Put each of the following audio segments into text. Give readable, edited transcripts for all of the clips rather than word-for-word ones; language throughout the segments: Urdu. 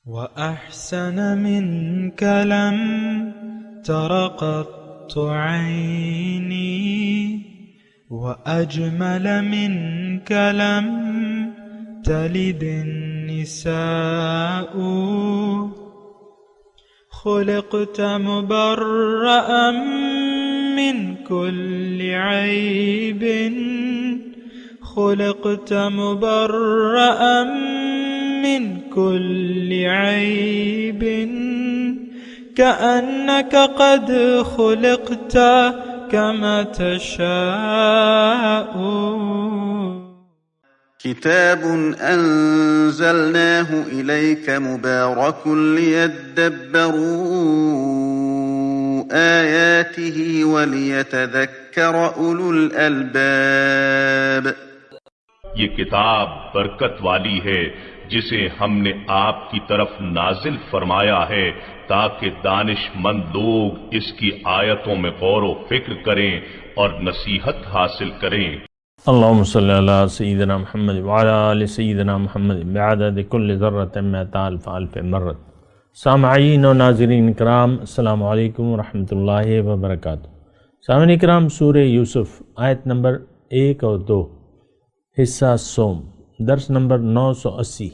وأحسن منك لم تر قط عيني وأجمل منك لم تلد النساء خلقت مبرأ من كل عيب خلقت مبرأ من كل عيب كأنك قد خلقت كما تشاء. كتاب أنزلناه إليك مبارك ليدبروا آياته وليتذكر أولو الألباب. یہ کتاب برکت والی ہے جسے ہم نے آپ کی طرف نازل فرمایا ہے تاکہ دانش مند لوگ اس کی آیتوں میں غور و فکر کریں اور نصیحت حاصل کریں. اللہم صلی علی سیدنا محمد وعلی آل سیدنا محمد بعدد کل ذرۃ مئۃ الف الف مرۃ. سامعین و ناظرین کرام، السلام علیکم ورحمۃ اللہ وبرکاتہ. سامعین کرام، سورہ یوسف آیت نمبر 1 اور 2، حصہ سوم، درس نمبر 980.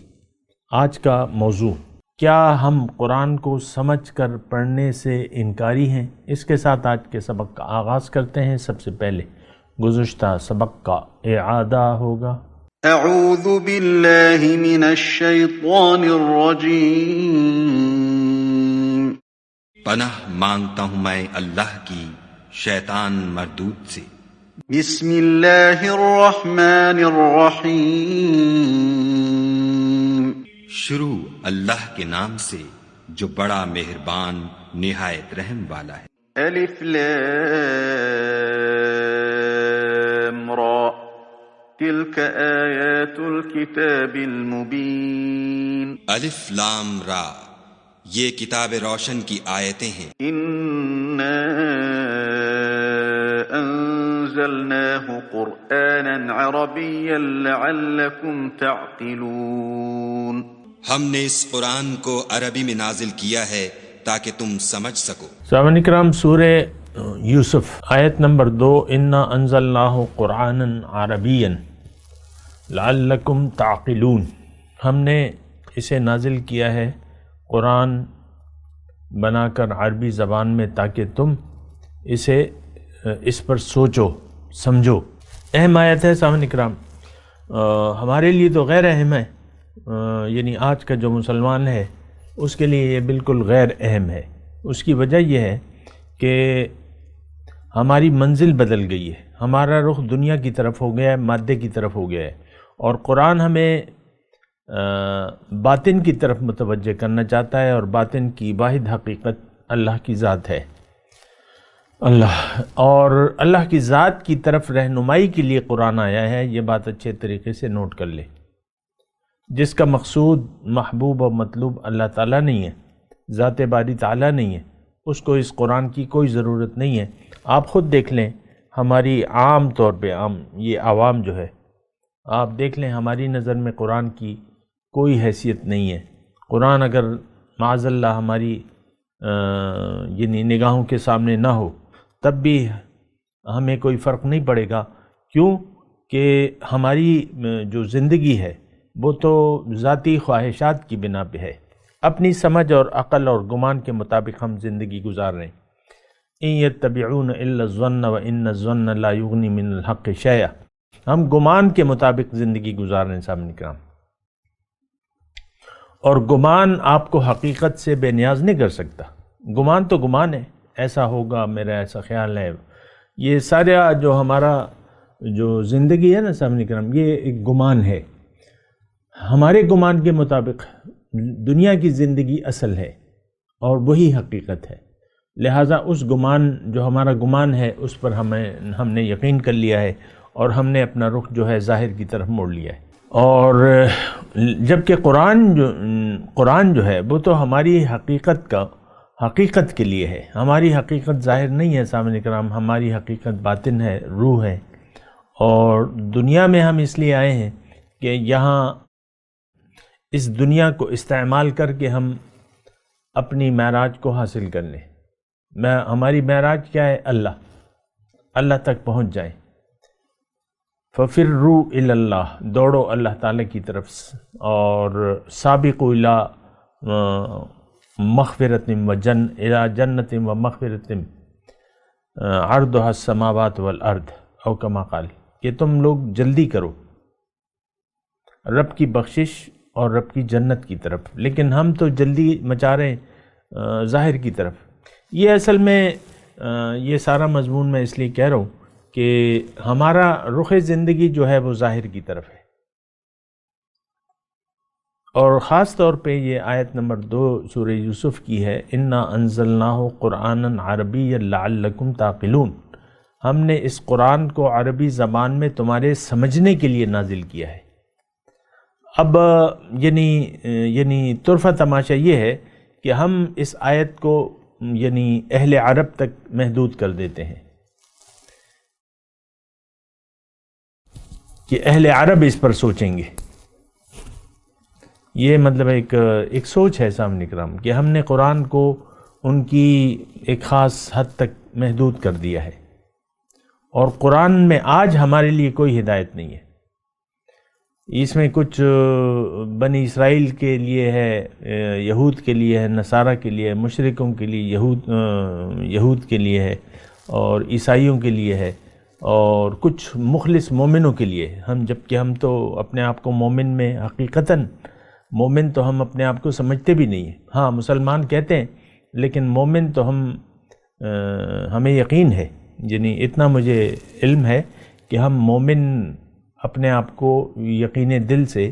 آج کا موضوع: کیا ہم قرآن کو سمجھ کر پڑھنے سے انکاری ہیں؟ اس کے ساتھ آج کے سبق کا آغاز کرتے ہیں. سب سے پہلے گزشتہ سبق کا اعادہ ہوگا. اعوذ باللہ من الشیطان الرجیم. پناہ مانگتا ہوں میں اللہ کی شیطان مردود سے. بسم اللہ الرحمن الرحیم. شروع اللہ کے نام سے جو بڑا مہربان نہایت رحم والا ہے. الف لام را تلک آیات الکتاب المبین. الف لام را، یہ کتاب روشن کی آیتیں ہیں. انا انزلناه قرآنا عربیا لعلکم تعقلون. ہم نے اس قرآن کو عربی میں نازل کیا ہے تاکہ تم سمجھ سکو. سامعین کرام، سورہ یوسف آیت نمبر 2، انا انزلناہ قرآنا عربیا لعلکم تعقلون. ہم نے اسے نازل کیا ہے قرآن بنا کر عربی زبان میں تاکہ تم اس پر سوچو سمجھو. اہم آیت ہے سامعین کرام. ہمارے لیے تو غیر اہم ہے، یعنی آج کا جو مسلمان ہے اس کے لیے یہ بالکل غیر اہم ہے. اس کی وجہ یہ ہے کہ ہماری منزل بدل گئی ہے، ہمارا رخ دنیا کی طرف ہو گیا ہے، مادے کی طرف ہو گیا ہے، اور قرآن ہمیں باطن کی طرف متوجہ کرنا چاہتا ہے، اور باطن کی واحد حقیقت اللہ کی ذات ہے. اور اللہ کی ذات کی طرف رہنمائی کے لیے قرآن آیا ہے. یہ بات اچھے طریقے سے نوٹ کر لے. جس کا مقصود محبوب و مطلوب اللہ تعالیٰ نہیں ہے، ذات باری تعالیٰ نہیں ہے، اس کو اس قرآن کی کوئی ضرورت نہیں ہے. آپ خود دیکھ لیں، ہماری عام طور پہ یہ عوام جو ہے، آپ دیکھ لیں ہماری نظر میں قرآن کی کوئی حیثیت نہیں ہے. قرآن اگر معاذ اللہ ہماری یعنی نگاہوں کے سامنے نہ ہو تب بھی ہمیں کوئی فرق نہیں پڑے گا. کیوں کہ ہماری جو زندگی ہے وہ تو ذاتی خواہشات کی بنا پہ ہے. اپنی سمجھ اور عقل اور گمان کے مطابق ہم زندگی گزار رہے ہیں. ان یتبعون الا الظن وان الظن لا یغنی من الحق شیئا. ہم گمان کے مطابق زندگی گزار رہے ہیں سامنے کرام، اور گمان آپ کو حقیقت سے بے نیاز نہیں کر سکتا. گمان تو گمان ہے، ایسا ہوگا، میرا ایسا خیال ہے. یہ سارا جو ہمارا جو زندگی ہے نا سامنے کرام، یہ ایک گمان ہے. ہمارے گمان کے مطابق دنیا کی زندگی اصل ہے اور وہی حقیقت ہے. لہٰذا اس گمان جو ہمارا گمان ہے اس پر ہم نے یقین کر لیا ہے، اور ہم نے اپنا رخ جو ہے ظاہر کی طرف موڑ لیا ہے. اور جبکہ قرآن جو ہے وہ تو ہماری حقیقت کے لیے ہے. ہماری حقیقت ظاہر نہیں ہے سامعین کرام، ہماری حقیقت باطن ہے، روح ہے. اور دنیا میں ہم اس لیے آئے ہیں کہ یہاں اس دنیا کو استعمال کر کے ہم اپنی معراج کو حاصل کر لیں۔ ہماری معراج کیا ہے؟ اللہ تک پہنچ جائیں۔ فَفِرُّوا إِلَى اللَّهِ، دوڑو اللہ تعالیٰ کی طرف، اور سابقوا إِلَى مغفرة إِلَى جنة ومغفرة عرضها السماوات والارض او کما قال، کہ تم لوگ جلدی کرو رب کی بخشش اور رب کی جنت کی طرف، لیکن ہم تو جلدی مچا رہے ہیں ظاہر کی طرف۔ یہ اصل میں یہ سارا مضمون میں اس لیے کہہ رہا ہوں کہ ہمارا رخ زندگی جو ہے وہ ظاہر کی طرف ہے، اور خاص طور پہ یہ آیت نمبر 2 سورہ یوسف کی ہے، اِنَّا أَنزَلْنَاهُ قُرْآنًا عَرَبِيًّا لَعَلَّكُمْ تَعْقِلُونَ، ہم نے اس قرآن کو عربی زبان میں تمہارے سمجھنے کے لیے نازل کیا ہے۔ اب یعنی طرفہ تماشا یہ ہے کہ ہم اس آیت کو یعنی اہل عرب تک محدود کر دیتے ہیں کہ اہل عرب اس پر سوچیں گے۔ یہ مطلب ایک سوچ ہے سامنے کرام کہ ہم نے قرآن کو ان کی ایک خاص حد تک محدود کر دیا ہے، اور قرآن میں آج ہمارے لیے کوئی ہدایت نہیں ہے۔ اس میں کچھ بنی اسرائیل کے لیے ہے، یہود کے لیے ہے، نصارہ کے لیے ہے، مشرکوں کے لیے یہود کے لیے ہے، اور عیسائیوں کے لیے ہے، اور کچھ مخلص مومنوں کے لیے ہے۔ جبکہ ہم تو اپنے آپ کو مومن میں حقیقتاً مومن تو ہم اپنے آپ کو سمجھتے بھی نہیں ہیں۔ ہاں مسلمان کہتے ہیں، لیکن مومن تو ہمیں یقین ہے، یعنی اتنا مجھے علم ہے کہ ہم مومن اپنے آپ کو یقین دل سے،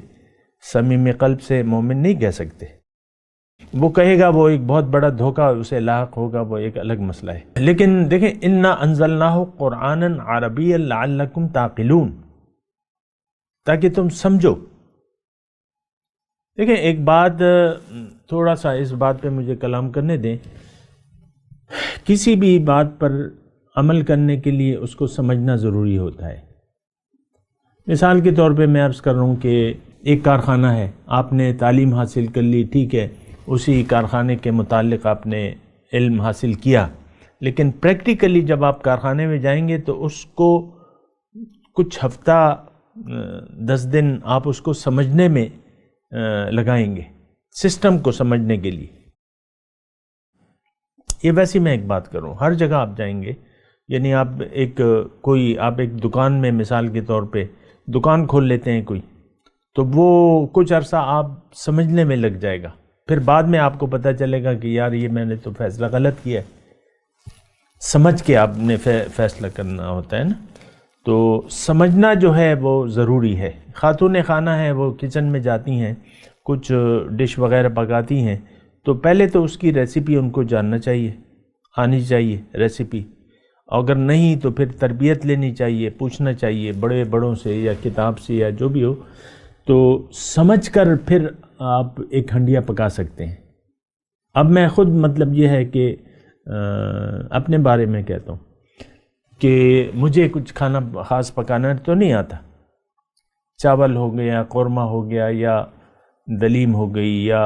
صمیم قلب سے مومن نہیں کہہ سکتے۔ وہ کہے گا وہ ایک بہت بڑا دھوکہ اسے لاحق ہوگا، وہ ایک الگ مسئلہ ہے۔ لیکن دیکھیں، اِنَّا أَنزَلْنَاهُ قُرْآنًا عَرَبِيًّا لَعَلَّكُمْ تَعْقِلُونَ، تاکہ تم سمجھو۔ دیکھیں ایک بات، تھوڑا سا اس بات پہ مجھے کلام کرنے دیں۔ کسی بھی بات پر عمل کرنے کے لیے اس کو سمجھنا ضروری ہوتا ہے۔ مثال کے طور پہ میں عرض کر رہا ہوں کہ ایک کارخانہ ہے، آپ نے تعلیم حاصل کر لی، ٹھیک ہے، اسی کارخانے کے متعلق آپ نے علم حاصل کیا، لیکن پریکٹیکلی جب آپ کارخانے میں جائیں گے تو اس کو کچھ ہفتہ 10 دن آپ اس کو سمجھنے میں لگائیں گے، سسٹم کو سمجھنے کے لیے۔ یہ ویسے میں ایک بات کروں، ہر جگہ آپ جائیں گے، یعنی آپ ایک دکان میں مثال کے طور پہ دکان کھول لیتے ہیں کوئی، تو وہ کچھ عرصہ آپ سمجھنے میں لگ جائے گا، پھر بعد میں آپ کو پتہ چلے گا کہ یار یہ میں نے تو فیصلہ غلط کیا ہے۔ سمجھ کے آپ نے فیصلہ کرنا ہوتا ہے نا، تو سمجھنا جو ہے وہ ضروری ہے۔ خاتون خانہ ہے، وہ کچن میں جاتی ہیں، کچھ ڈش وغیرہ پکاتی ہیں، تو پہلے تو اس کی ریسیپی ان کو جاننا چاہیے، آنی چاہیے ریسیپی، اگر نہیں تو پھر تربیت لینی چاہیے، پوچھنا چاہیے بڑوں سے یا کتاب سے یا جو بھی ہو، تو سمجھ کر پھر آپ ایک ہنڈیا پکا سکتے ہیں۔ اب میں خود مطلب یہ ہے کہ اپنے بارے میں کہتا ہوں کہ مجھے کچھ کھانا خاص پکانا تو نہیں آتا، چاول ہو گیا، قورمہ ہو گیا، یا دلیم ہو گئی، یا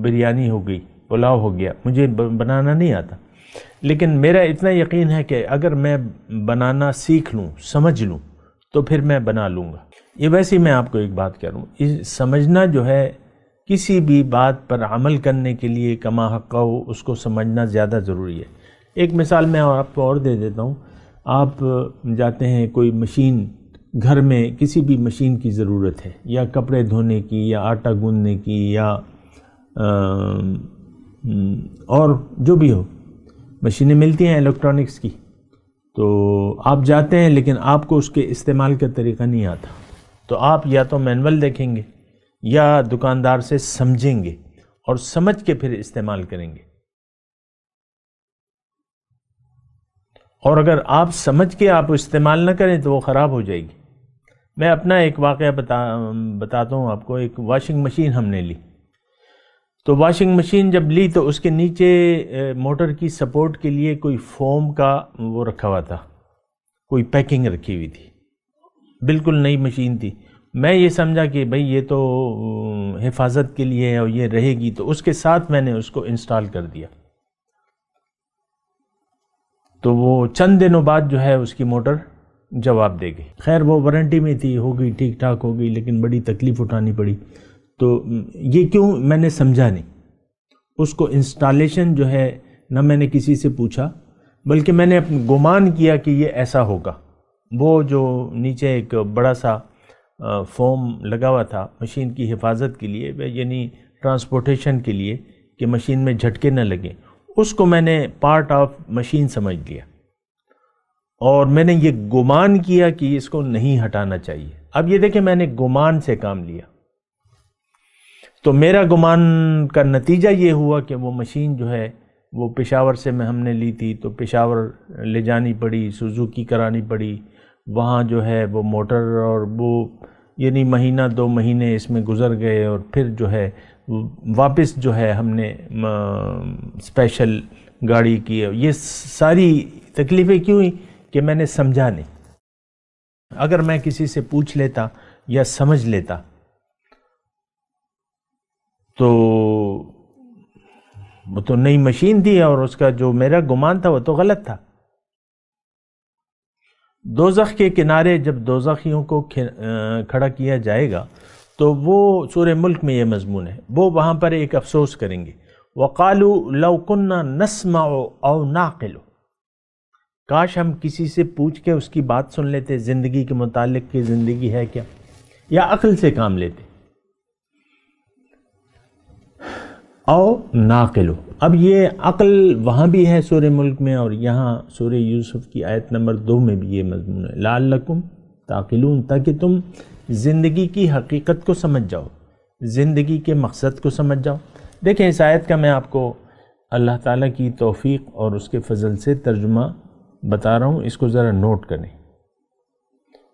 بریانی ہو گئی، پلاؤ ہو گیا، مجھے بنانا نہیں آتا، لیکن میرا اتنا یقین ہے کہ اگر میں بنانا سیکھ لوں، سمجھ لوں، تو پھر میں بنا لوں گا۔ یہ ویسے ہی میں آپ کو ایک بات کہہ رہا ہوں، سمجھنا جو ہے کسی بھی بات پر عمل کرنے کے لیے کما حق ہو، اس کو سمجھنا زیادہ ضروری ہے۔ ایک مثال میں آپ کو اور دے دیتا ہوں، آپ جاتے ہیں کوئی مشین، گھر میں کسی بھی مشین کی ضرورت ہے، یا کپڑے دھونے کی، یا آٹا گوندنے کی، یا اور جو بھی ہو، مشینیں ملتی ہیں الیکٹرانکس کی، تو آپ جاتے ہیں، لیکن آپ کو اس کے استعمال کا طریقہ نہیں آتا، تو آپ یا تو مینول دیکھیں گے یا دکاندار سے سمجھیں گے، اور سمجھ کے پھر استعمال کریں گے۔ اور اگر آپ سمجھ کے آپ استعمال نہ کریں تو وہ خراب ہو جائے گی۔ میں اپنا ایک واقعہ بتاتا ہوں آپ کو۔ ایک واشنگ مشین ہم نے لی، تو واشنگ مشین جب لی تو اس کے نیچے موٹر کی سپورٹ کے لیے کوئی فوم کا وہ رکھا ہوا تھا، کوئی پیکنگ رکھی ہوئی تھی، بالکل نئی مشین تھی، میں یہ سمجھا کہ بھئی یہ تو حفاظت کے لیے ہے اور یہ رہے گی، تو اس کے ساتھ میں نے اس کو انسٹال کر دیا۔ تو وہ چند دنوں بعد جو ہے اس کی موٹر جواب دے گئی۔ خیر وہ وارنٹی میں تھی، ہو گئی ٹھیک ٹھاک ہو گئی، لیکن بڑی تکلیف اٹھانی پڑی۔ تو یہ کیوں میں نے سمجھا نہیں، اس کو انسٹالیشن جو ہے نہ میں نے کسی سے پوچھا، بلکہ میں نے گمان کیا کہ یہ ایسا ہوگا۔ وہ جو نیچے ایک بڑا سا فوم لگا ہوا تھا مشین کی حفاظت کے لیے، یعنی ٹرانسپورٹیشن کے لیے کہ مشین میں جھٹکے نہ لگیں، اس کو میں نے پارٹ آف مشین سمجھ لیا، اور میں نے یہ گمان کیا کہ اس کو نہیں ہٹانا چاہیے۔ اب یہ دیکھیں میں نے گمان سے کام لیا، تو میرا گمان کا نتیجہ یہ ہوا کہ وہ مشین جو ہے وہ پشاور سے ہم نے لی تھی، تو پشاور لے جانی پڑی، سوزوکی کرانی پڑی، وہاں جو ہے وہ موٹر، اور وہ یعنی مہینہ 2 مہینے اس میں گزر گئے، اور پھر جو ہے واپس جو ہے ہم نے اسپیشل گاڑی کی۔ یہ ساری تکلیفیں کیوں ہوئی کہ میں نے سمجھا نہیں۔ اگر میں کسی سے پوچھ لیتا یا سمجھ لیتا تو وہ تو نئی مشین تھی، اور اس کا جو میرا گمان تھا وہ تو غلط تھا۔ دوزخ کے کنارے جب دوزخیوں کو کھڑا کیا جائے گا تو وہ سورہ ملک میں یہ مضمون ہے، وہ وہاں پر ایک افسوس کریں گے، وَقَالُوا لَوْ كُنَّا نَسْمَعُ أَوْ نَعْقِلُ، کاش ہم کسی سے پوچھ کے اس کی بات سن لیتے زندگی کے متعلق کہ زندگی ہے کیا، یا عقل سے کام لیتے۔ او ناقلو، اب یہ عقل وہاں بھی ہے سورہ ملک میں، اور یہاں سورہ یوسف کی آیت نمبر 2 میں بھی یہ مضمون ہے، لعلکم تعقلون، تاکہ تم زندگی کی حقیقت کو سمجھ جاؤ، زندگی کے مقصد کو سمجھ جاؤ۔ دیکھیں اس آیت کا میں آپ کو اللہ تعالیٰ کی توفیق اور اس کے فضل سے ترجمہ بتا رہا ہوں، اس کو ذرا نوٹ کریں۔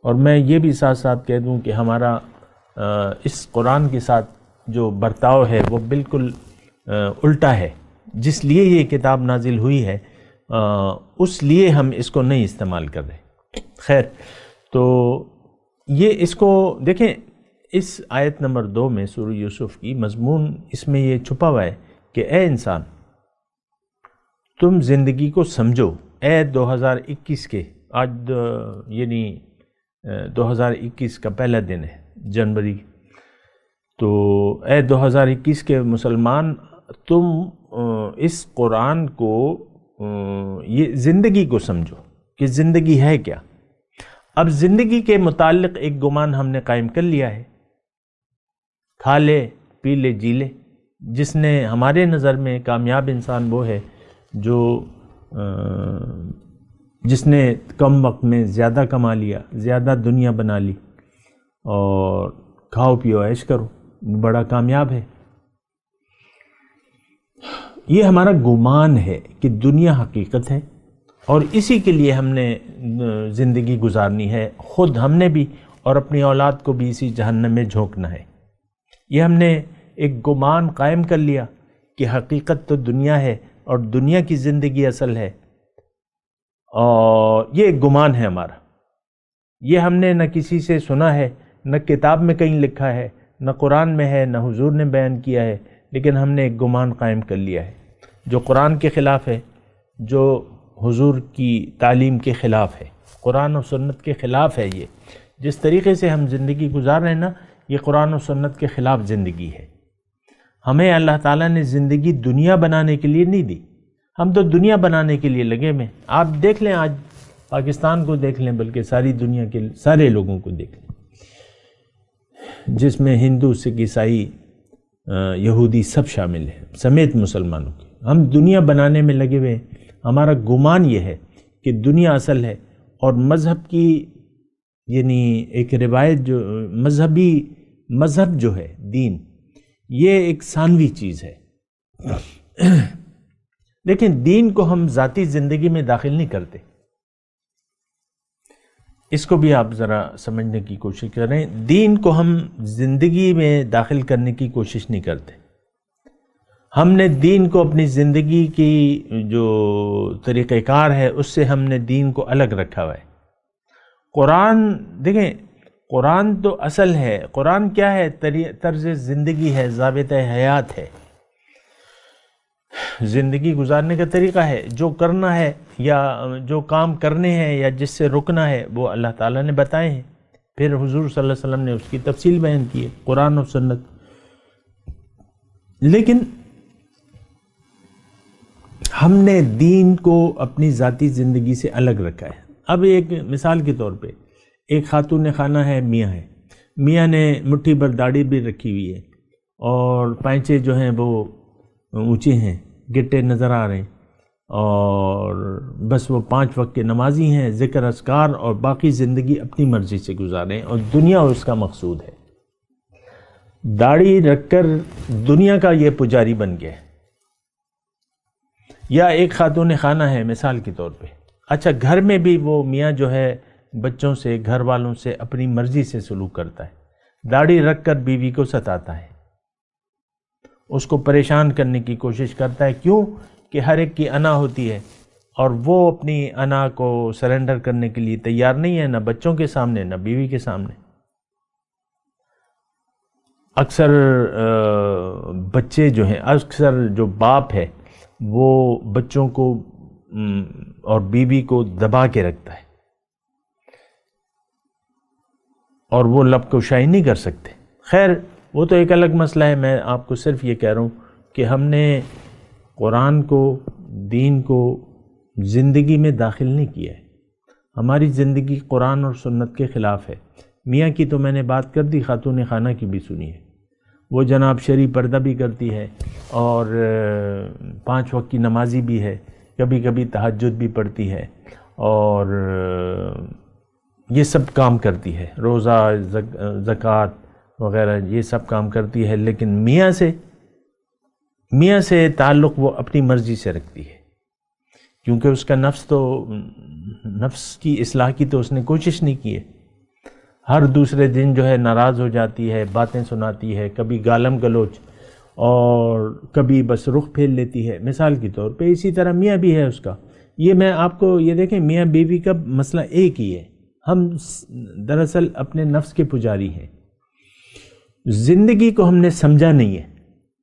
اور میں یہ بھی ساتھ ساتھ کہہ دوں کہ ہمارا اس قرآن کے ساتھ جو برتاؤ ہے وہ بالکل الٹا ہے، جس لیے یہ کتاب نازل ہوئی ہے اس لیے ہم اس کو نہیں استعمال کر رہے۔ خیر، تو یہ اس کو دیکھیں، اس آیت نمبر 2 میں سورہ یوسف کی مضمون اس میں یہ چھپا ہوا ہے کہ اے انسان تم زندگی کو سمجھو۔ اے 2021 کے آج یعنی 2021 کا پہلا دن ہے جنوری، تو اے 2021 کے مسلمان تم اس قرآن کو یہ زندگی کو سمجھو کہ زندگی ہے کیا۔ اب زندگی کے متعلق ایک گمان ہم نے قائم کر لیا ہے، کھا لے پی لے جی لے۔ جس نے ہمارے نظر میں کامیاب انسان وہ ہے جو جس نے کم وقت میں زیادہ کما لیا، زیادہ دنیا بنا لی، اور کھاؤ پیو عیش کرو، بڑا کامیاب ہے۔ یہ ہمارا گمان ہے کہ دنیا حقیقت ہے، اور اسی کے لیے ہم نے زندگی گزارنی ہے، خود ہم نے بھی اور اپنی اولاد کو بھی اسی جہنم میں جھونکنا ہے۔ یہ ہم نے ایک گمان قائم کر لیا کہ حقیقت تو دنیا ہے اور دنیا کی زندگی اصل ہے، اور یہ ایک گمان ہے ہمارا۔ یہ ہم نے نہ کسی سے سنا ہے، نہ کتاب میں کہیں لکھا ہے، نہ قرآن میں ہے، نہ حضور نے بیان کیا ہے، لیکن ہم نے ایک گمان قائم کر لیا ہے جو قرآن کے خلاف ہے، جو حضور کی تعلیم کے خلاف ہے، قرآن و سنت کے خلاف ہے۔ یہ جس طریقے سے ہم زندگی گزار رہے ہیں نا، یہ قرآن و سنت کے خلاف زندگی ہے۔ ہمیں اللہ تعالیٰ نے زندگی دنیا بنانے کے لیے نہیں دی، ہم تو دنیا بنانے کے لیے لگے ہوئے ہیں۔ آپ دیکھ لیں، آج پاکستان کو دیکھ لیں، بلکہ ساری دنیا کے سارے لوگوں کو دیکھ لیں، جس میں ہندو، سکھ، عیسائی، یہودی سب شامل ہیں، سمیت مسلمانوں کے۔ ہم دنیا بنانے میں لگے ہوئے ہیں۔ ہمارا گمان یہ ہے کہ دنیا اصل ہے، اور مذہب کی یعنی ایک روایت جو مذہب جو ہے دین، یہ ایک ثانوی چیز ہے۔ لیکن دین کو ہم ذاتی زندگی میں داخل نہیں کرتے، اس کو بھی آپ ذرا سمجھنے کی کوشش کریں۔ دین کو ہم زندگی میں داخل کرنے کی کوشش نہیں کرتے۔ ہم نے دین کو اپنی زندگی کی جو طریقہ کار ہے اس سے ہم نے دین کو الگ رکھا ہوا ہے۔ قرآن دیکھیں، قرآن تو اصل ہے. قرآن کیا ہے؟ طرز زندگی ہے، ضابطۂ حیات ہے، زندگی گزارنے کا طریقہ ہے. جو کرنا ہے یا جو کام کرنے ہیں یا جس سے رکنا ہے وہ اللہ تعالیٰ نے بتائے ہیں. پھر حضور صلی اللہ علیہ وسلم نے اس کی تفصیل بیان کی ہے، قرآن و سنت. لیکن ہم نے دین کو اپنی ذاتی زندگی سے الگ رکھا ہے. اب ایک مثال کے طور پہ ایک خاتون خانہ ہے، میاں ہے. میاں نے مٹھی بھر داڑھی بھی رکھی ہوئی ہے اور پائچے جو ہیں وہ اونچے ہیں، گٹے نظر آ رہے ہیں، اور بس وہ 5 وقت کے نمازی ہیں، ذکر اذکار، اور باقی زندگی اپنی مرضی سے گزارے ہیں اور دنیا اس کا مقصود ہے. داڑھی رکھ کر دنیا کا یہ پجاری بن گیا ہے. یا ایک خاتون خانہ ہے مثال کے طور پہ. اچھا، گھر میں بھی وہ میاں جو ہے بچوں سے، گھر والوں سے اپنی مرضی سے سلوک کرتا ہے. داڑھی رکھ کر بیوی کو ستاتا ہے، اس کو پریشان کرنے کی کوشش کرتا ہے. کیوں؟ کہ ہر ایک کی انا ہوتی ہے اور وہ اپنی انا کو سرنڈر کرنے کے لیے تیار نہیں ہے، نہ بچوں کے سامنے نہ بیوی کے سامنے. اکثر بچے جو ہیں، اکثر جو باپ ہے وہ بچوں کو اور بیوی کو دبا کے رکھتا ہے اور وہ لب کشائی نہیں کر سکتے. خیر وہ تو ایک الگ مسئلہ ہے. میں آپ کو صرف یہ کہہ رہا ہوں کہ ہم نے قرآن کو، دین کو زندگی میں داخل نہیں کیا ہے. ہماری زندگی قرآن اور سنت کے خلاف ہے. میاں کی تو میں نے بات کر دی، خاتون خانہ کی بھی سنی ہے. وہ جناب شرعی پردہ بھی کرتی ہے اور 5 وقت کی نمازی بھی ہے، کبھی کبھی تہجد بھی پڑھتی ہے اور یہ سب کام کرتی ہے، روزہ، زکوٰۃ وغیرہ یہ سب کام کرتی ہے. لیکن میاں سے تعلق وہ اپنی مرضی سے رکھتی ہے، کیونکہ اس کا نفس کی اصلاح کی تو اس نے کوشش نہیں کی ہے. ہر دوسرے دن جو ہے ناراض ہو جاتی ہے، باتیں سناتی ہے، کبھی گالم گلوچ اور کبھی بس رخ پھیر لیتی ہے مثال کے طور پہ. اسی طرح میاں بھی ہے اس کا. یہ میں آپ کو یہ دیکھیں، میاں بیوی کا مسئلہ ایک ہی ہے. ہم دراصل اپنے نفس کے پجاری ہیں. زندگی کو ہم نے سمجھا نہیں ہے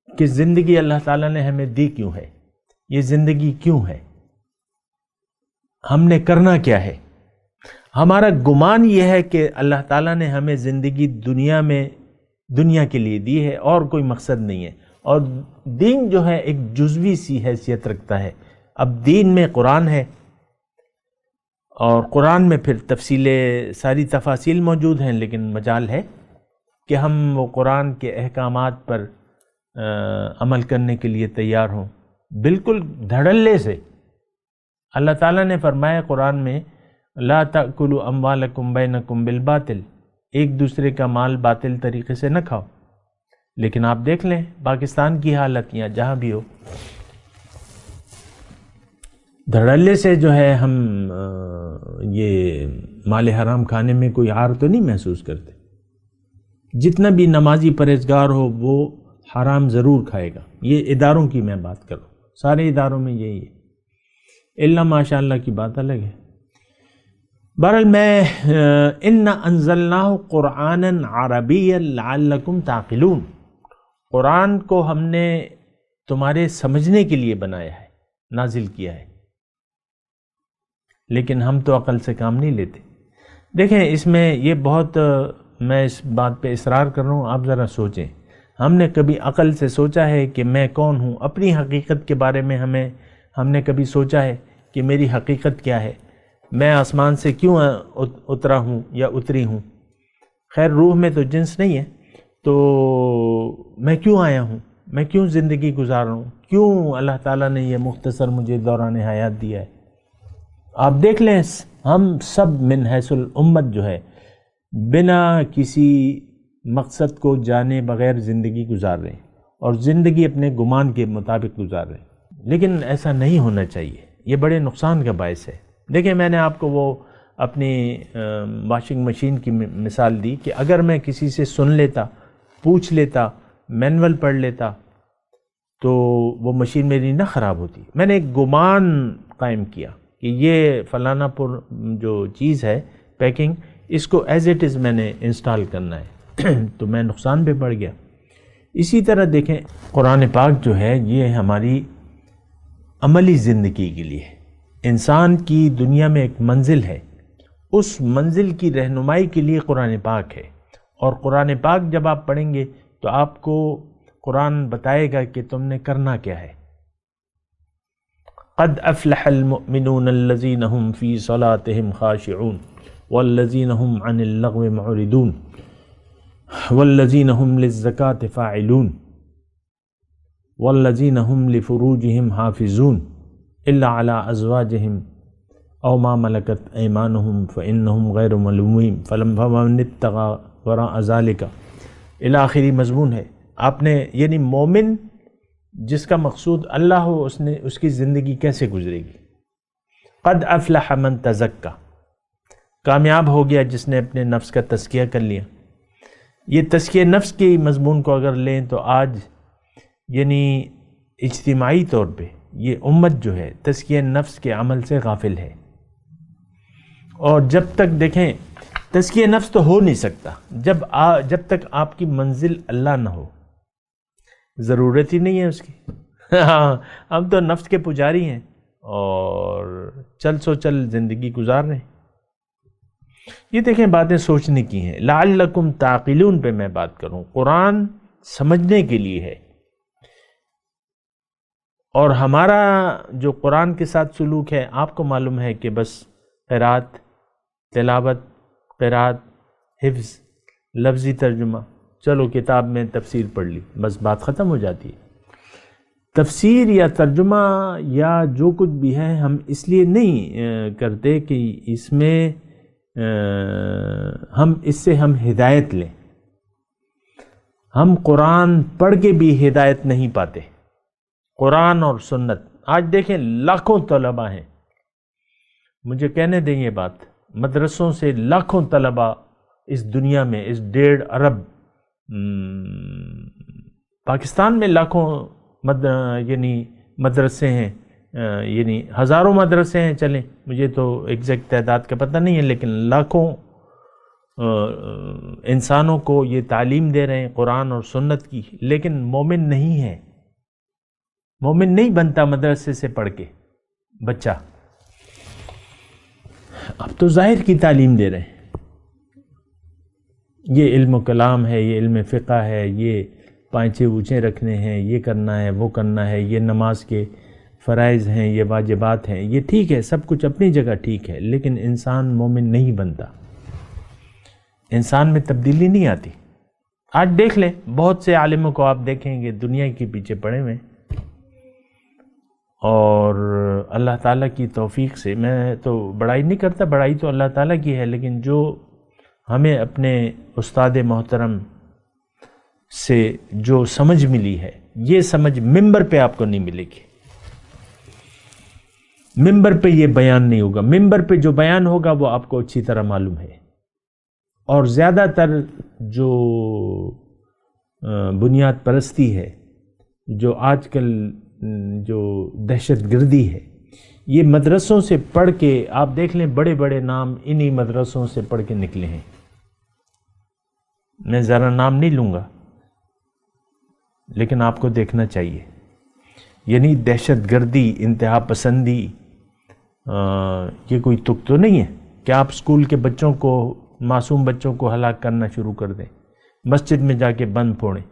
کہ زندگی اللہ تعالیٰ نے ہمیں دی کیوں ہے، یہ زندگی کیوں ہے، ہم نے کرنا کیا ہے. ہمارا گمان یہ ہے کہ اللہ تعالیٰ نے ہمیں زندگی دنیا کے لیے دی ہے اور کوئی مقصد نہیں ہے. اور دین جو ہے ایک جزوی سی حیثیت رکھتا ہے. اب دین میں قرآن ہے اور قرآن میں پھر ساری تفاصیل موجود ہیں، لیکن مجال ہے کہ ہم وہ قرآن کے احکامات پر عمل کرنے کے لیے تیار ہوں بالکل دھڑلے سے. اللہ تعالیٰ نے فرمایا قرآن میں، لا تأکلوا اموالکم بینکم بالباطل، ایک دوسرے کا مال باطل طریقے سے نہ کھاؤ. لیکن آپ دیکھ لیں پاکستان کی حالت یا جہاں بھی ہو، دھڑلے سے جو ہے ہم یہ مال حرام کھانے میں کوئی عار تو نہیں محسوس کرتے. جتنا بھی نمازی پرہیزگار ہو وہ حرام ضرور کھائے گا. یہ اداروں کی میں بات کروں، سارے اداروں میں یہی ہے، الا ماشاء اللہ کی بات الگ ہے. بہرحال میں اِنَّا أَنزَلْنَاهُ قُرْآنًا عَرَبِيًّا لَعَلَّكُمْ تَعْقِلُونَ، قرآن کو ہم نے تمہارے سمجھنے کے لیے بنایا ہے، نازل کیا ہے. لیکن ہم تو عقل سے کام نہیں لیتے. دیکھیں اس میں یہ بہت، میں اس بات پہ اصرار کر رہا ہوں، آپ ذرا سوچیں. ہم نے کبھی عقل سے سوچا ہے کہ میں کون ہوں؟ اپنی حقیقت کے بارے میں ہم نے کبھی سوچا ہے کہ میری حقیقت کیا ہے؟ میں آسمان سے کیوں اترا ہوں یا اتری ہوں؟ خیر روح میں تو جنس نہیں ہے، تو میں کیوں آیا ہوں؟ میں کیوں زندگی گزار رہا ہوں؟ کیوں اللہ تعالیٰ نے یہ مختصر مجھے دوران حیات دیا ہے؟ آپ دیکھ لیں، ہم سب من حیث الامت جو ہے بنا کسی مقصد کو جانے بغیر زندگی گزار رہے ہیں اور زندگی اپنے گمان کے مطابق گزار رہے ہیں. لیکن ایسا نہیں ہونا چاہیے، یہ بڑے نقصان کا باعث ہے. دیکھیں میں نے آپ کو وہ اپنی واشنگ مشین کی مثال دی کہ اگر میں کسی سے سن لیتا، پوچھ لیتا، مینول پڑھ لیتا تو وہ مشین میری نہ خراب ہوتی. میں نے ایک گمان قائم کیا کہ یہ فلانا پر جو چیز ہے پیکنگ، اس کو ایز اٹ از میں نے انسٹال کرنا ہے تو میں نقصان پہ پڑ گیا۔ اسی طرح دیکھیں قرآن پاک جو ہے یہ ہماری عملی زندگی کے لیے، انسان کی دنیا میں ایک منزل ہے، اس منزل کی رہنمائی کے لیے قرآن پاک ہے، اور قرآن پاک جب آپ پڑھیں گے تو آپ کو قرآن بتائے گا کہ تم نے کرنا کیا ہے۔ قد افلح المؤمنون الذین هم فی صلاتهم خاشعون والذین هم عن اللغو معرضون والذین هم للزکاة فاعلون والذین هم لفروجهم حافظون الا علی ازواجهم او ما ملکت ایمانهم فانهم غیر ملومین فمن ابتغى وراء ذلك الی آخری مضمون ہے۔ آپ نے یعنی مومن جس کا مقصود اللہ ہو اس کی زندگی کیسے گزرے گی؟ قد افلح من تزکا، کامیاب ہو گیا جس نے اپنے نفس کا تزکیہ کر لیا۔ یہ تزکیہ نفس کے مضمون کو اگر لیں تو آج یعنی اجتماعی طور پہ یہ امت جو ہے تزکیہ نفس کے عمل سے غافل ہے، اور جب تک دیکھیں تزکیہ نفس تو ہو نہیں سکتا جب تک آپ کی منزل اللہ نہ ہو، ضرورت ہی نہیں ہے اس کی۔ ہم تو نفس کے پجاری ہیں اور چل سو چل زندگی گزار رہے ہیں۔ یہ دیکھیں باتیں سوچنے کی ہیں۔ لعلکم تعقلون پہ میں بات کروں، قرآن سمجھنے کے لیے ہے، اور ہمارا جو قرآن کے ساتھ سلوک ہے آپ کو معلوم ہے کہ بس قرات، تلاوت، قرات، حفظ، لفظی ترجمہ، چلو کتاب میں تفسیر پڑھ لی، بس بات ختم ہو جاتی ہے۔ تفسیر یا ترجمہ یا جو کچھ بھی ہے ہم اس لیے نہیں کرتے کہ اس میں اس سے ہم ہدایت لیں۔ ہم قرآن پڑھ کے بھی ہدایت نہیں پاتے۔ قرآن اور سنت، آج دیکھیں لاکھوں طلباء ہیں، مجھے کہنے دیں یہ بات، مدرسوں سے لاکھوں طلباء اس دنیا میں، اس 1.5 ارب پاکستان میں لاکھوں یعنی مدرسے ہیں، یعنی ہزاروں مدرسے ہیں، چلیں مجھے تو ایگزیکٹ تعداد کا پتہ نہیں ہے، لیکن لاکھوں انسانوں کو یہ تعلیم دے رہے ہیں قرآن اور سنت کی، لیکن مومن نہیں ہے۔ مومن نہیں بنتا مدرسے سے پڑھ کے بچہ، اب تو ظاہر کی تعلیم دے رہے ہیں، یہ علم و کلام ہے، یہ علم فقہ ہے، یہ پانچے اونچے رکھنے ہیں، یہ کرنا ہے، وہ کرنا ہے، یہ نماز کے فرائض ہیں، یہ واجبات ہیں، یہ ٹھیک ہے، سب کچھ اپنی جگہ ٹھیک ہے، لیکن انسان مومن نہیں بنتا، انسان میں تبدیلی نہیں آتی۔ آج دیکھ لیں بہت سے عالموں کو آپ دیکھیں گے دنیا کے پیچھے پڑے ہوئے، اور اللہ تعالیٰ کی توفیق سے، میں تو بڑائی نہیں کرتا، بڑائی تو اللہ تعالیٰ کی ہے، لیکن جو ہمیں اپنے استاد محترم سے جو سمجھ ملی ہے، یہ سمجھ ممبر پہ آپ کو نہیں ملے گی، ممبر پہ یہ بیان نہیں ہوگا، ممبر پہ جو بیان ہوگا وہ آپ کو اچھی طرح معلوم ہے۔ اور زیادہ تر جو بنیاد پرستی ہے، جو آج کل جو دہشت گردی ہے، یہ مدرسوں سے پڑھ کے آپ دیکھ لیں، بڑے بڑے نام انہی مدرسوں سے پڑھ کے نکلے ہیں، میں ذرا نام نہیں لوں گا، لیکن آپ کو دیکھنا چاہیے، یعنی دہشت گردی، انتہا پسندی، یہ کوئی تک تو نہیں ہے کہ آپ اسکول کے بچوں کو، معصوم بچوں کو ہلاک کرنا شروع کر دیں، مسجد میں جا کے بم پھوڑیں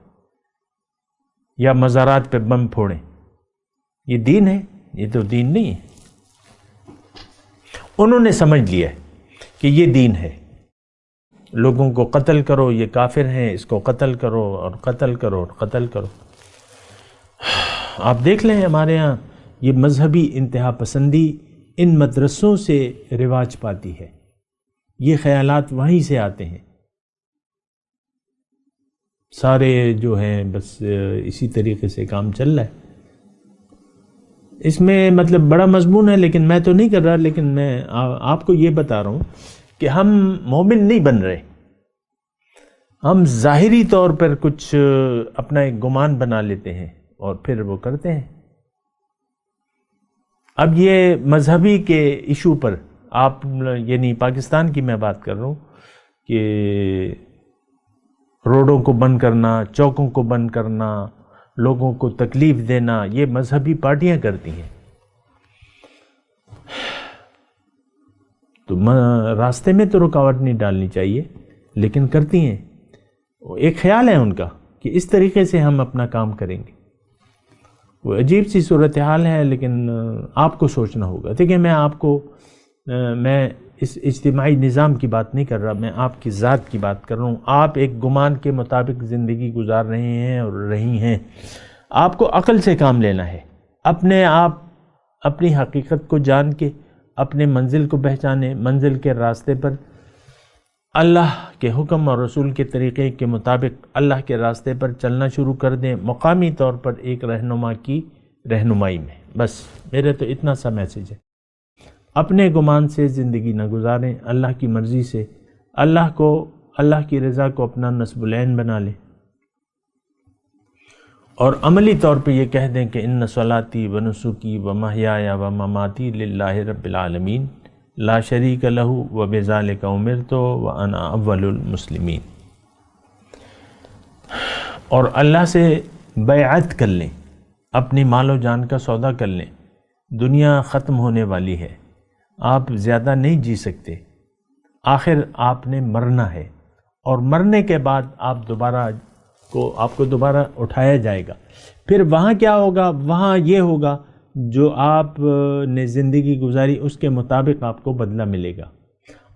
یا مزارات پہ بم پھوڑیں، یہ دین ہے؟ یہ تو دین نہیں ہے۔ انہوں نے سمجھ لیا ہے کہ یہ دین ہے، لوگوں کو قتل کرو، یہ کافر ہیں، اس کو قتل کرو اور قتل کرو اور قتل کرو۔ آپ دیکھ لیں ہمارے ہاں یہ مذہبی انتہا پسندی ان مدرسوں سے رواج پاتی ہے، یہ خیالات وہیں سے آتے ہیں، سارے جو ہیں بس اسی طریقے سے کام چل رہا ہے۔ اس میں مطلب بڑا مضمون ہے، لیکن میں تو نہیں کر رہا، لیکن میں آپ کو یہ بتا رہا ہوں کہ ہم مومن نہیں بن رہے، ہم ظاہری طور پر کچھ اپنا ایک گمان بنا لیتے ہیں اور پھر وہ کرتے ہیں۔ اب یہ مذہبی کے ایشو پر آپ یعنی پاکستان کی میں بات کر رہا ہوں کہ روڈوں کو بند کرنا، چوکوں کو بند کرنا، لوگوں کو تکلیف دینا، یہ مذہبی پارٹیاں کرتی ہیں. تو راستے میں تو رکاوٹ نہیں ڈالنی چاہیے، لیکن کرتی ہیں. ایک خیال ہے ان کا کہ اس طریقے سے ہم اپنا کام کریں گے. وہ عجیب سی صورتحال ہے، لیکن آپ کو سوچنا ہوگا. دیکھیں میں اس اجتماعی نظام کی بات نہیں کر رہا، میں آپ کی ذات کی بات کر رہا ہوں. آپ ایک گمان کے مطابق زندگی گزار رہے ہیں اور رہی ہیں. آپ کو عقل سے کام لینا ہے، اپنے آپ اپنی حقیقت کو جان کے اپنے منزل کو پہچانے، منزل کے راستے پر اللہ کے حکم اور رسول کے طریقے کے مطابق اللہ کے راستے پر چلنا شروع کر دیں، مقامی طور پر ایک رہنما کی رہنمائی میں. بس میرے تو اتنا سا میسج ہے. اپنے گمان سے زندگی نہ گزاریں، اللہ کی مرضی سے اللہ کی رضا کو اپنا نصب العین بنا لیں، اور عملی طور پہ یہ کہہ دیں کہ ان صلاتی و نسکی و محیای و مماتی للہ رب العالمین لا شریک لہ و بذالک امرت و انا اول المسلمین. اور اللہ سے بیعت کر لیں، اپنی مال و جان کا سودا کر لیں. دنیا ختم ہونے والی ہے، آپ زیادہ نہیں جی سکتے. آخر آپ نے مرنا ہے، اور مرنے کے بعد آپ کو دوبارہ اٹھایا جائے گا. پھر وہاں کیا ہوگا؟ وہاں یہ ہوگا جو آپ نے زندگی گزاری اس کے مطابق آپ کو بدلہ ملے گا.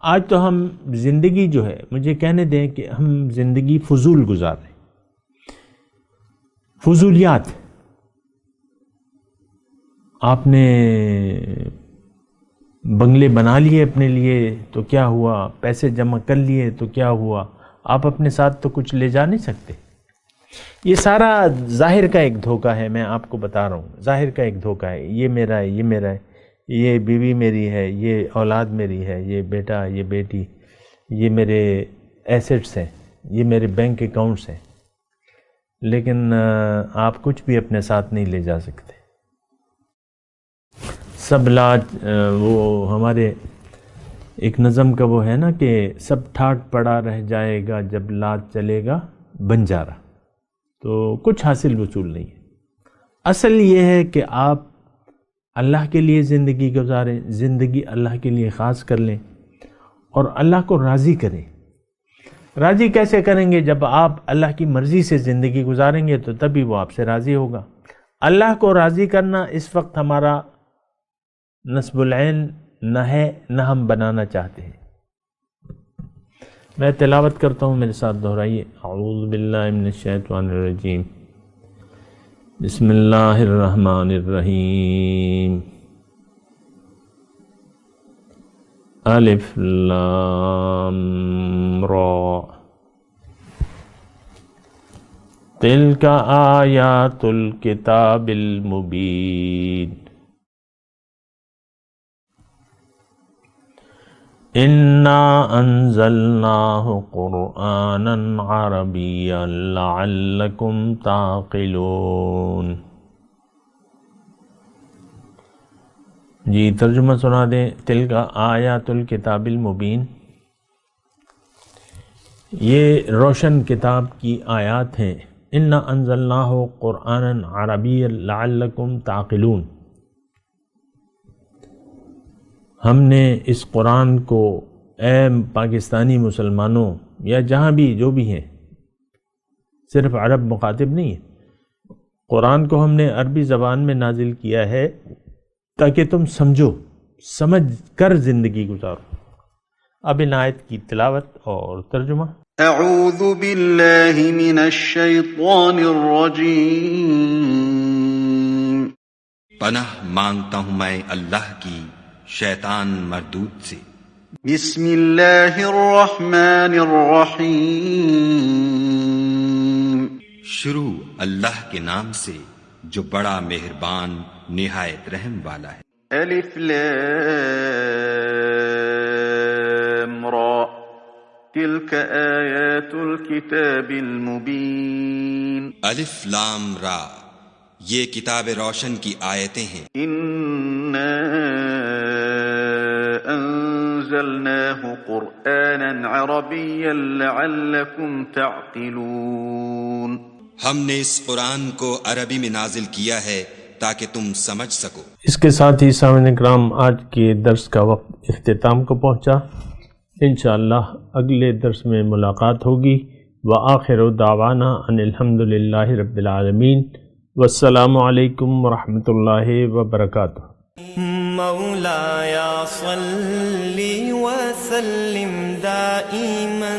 آج تو ہم زندگی جو ہے، مجھے کہنے دیں کہ ہم زندگی فضول گزار رہے ہیں. فضولیات. آپ نے بنگلے بنا لیے اپنے لیے تو کیا ہوا؟ پیسے جمع کر لیے تو کیا ہوا؟ آپ اپنے ساتھ تو کچھ لے جا نہیں سکتے. یہ سارا ظاہر کا ایک دھوکہ ہے. میں آپ کو بتا رہا ہوں، ظاہر کا ایک دھوکہ ہے. یہ میرا ہے، یہ میرا ہے، یہ بیوی میری ہے، یہ اولاد میری ہے، یہ بیٹا، یہ بیٹی، یہ میرے ایسٹس ہیں، یہ میرے بینک اکاؤنٹس ہیں. لیکن آپ کچھ بھی اپنے ساتھ نہیں لے جا سکتے. سب لاج وہ ہمارے ایک نظم کا وہ ہے نا کہ سب ٹھاٹ پڑا رہ جائے گا جب لاج چلے گا بنجارا. تو کچھ حاصل وصول نہیں ہے. اصل یہ ہے کہ آپ اللہ کے لیے زندگی گزاریں، زندگی اللہ کے لیے خاص کر لیں، اور اللہ کو راضی کریں. راضی کیسے کریں گے؟ جب آپ اللہ کی مرضی سے زندگی گزاریں گے تو تبھی وہ آپ سے راضی ہوگا. اللہ کو راضی کرنا اس وقت ہمارا نصب العین نہ ہے، نہ ہم بنانا چاہتے ہیں. میں تلاوت کرتا ہوں، میرے ساتھ دہرائیے. اعوذ باللہ من الشیطان الرجیم، بسم اللہ الرحمن الرحیم. الف لام را تلک آیات الکتاب المبین. انا انزلناہ قرآنا عربیا لعلکم تعقلون. جی ترجمہ سنا دیں. تلک آیات الکتاب المبین، یہ روشن کتاب کی آیات ہیں. انا انزلناہ قرآنا عربیا لعلکم تعقلون، ہم نے اس قرآن کو، اے پاکستانی مسلمانوں یا جہاں بھی جو بھی ہیں، صرف عرب مخاطب نہیں ہے، قرآن کو ہم نے عربی زبان میں نازل کیا ہے تاکہ تم سمجھو، سمجھ کر زندگی گزارو. اب ان آیت کی تلاوت اور ترجمہ. اعوذ باللہ من الشیطان الرجیم. پناہ مانگتا ہوں میں اللہ کی شیطان مردود سے. بسم اللہ الرحمن الرحیم. شروع اللہ کے نام سے جو بڑا مہربان نہایت رحم والا ہے. الف لام را تلک آیات الکتاب المبین. الف لام را، یہ کتاب روشن کی آیتیں ہیں. انا أنزلناه قرآنا عربيا لعلكم تعقلون. ہم نے اس قرآن کو عربی میں نازل کیا ہے تاکہ تم سمجھ سکو. اس کے ساتھ ہی سامعین کرام آج کے درس کا وقت اختتام کو پہنچا. انشاءاللہ اگلے درس میں ملاقات ہوگی. وآخر دعوانا ان الحمد للہ رب العالمین. والسلام علیکم ورحمۃ اللہ وبرکاتہ. مولاي صل وسلم دائما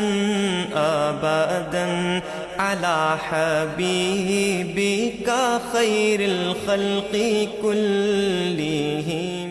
أبدا على حبيبك خير الخلق كلهم.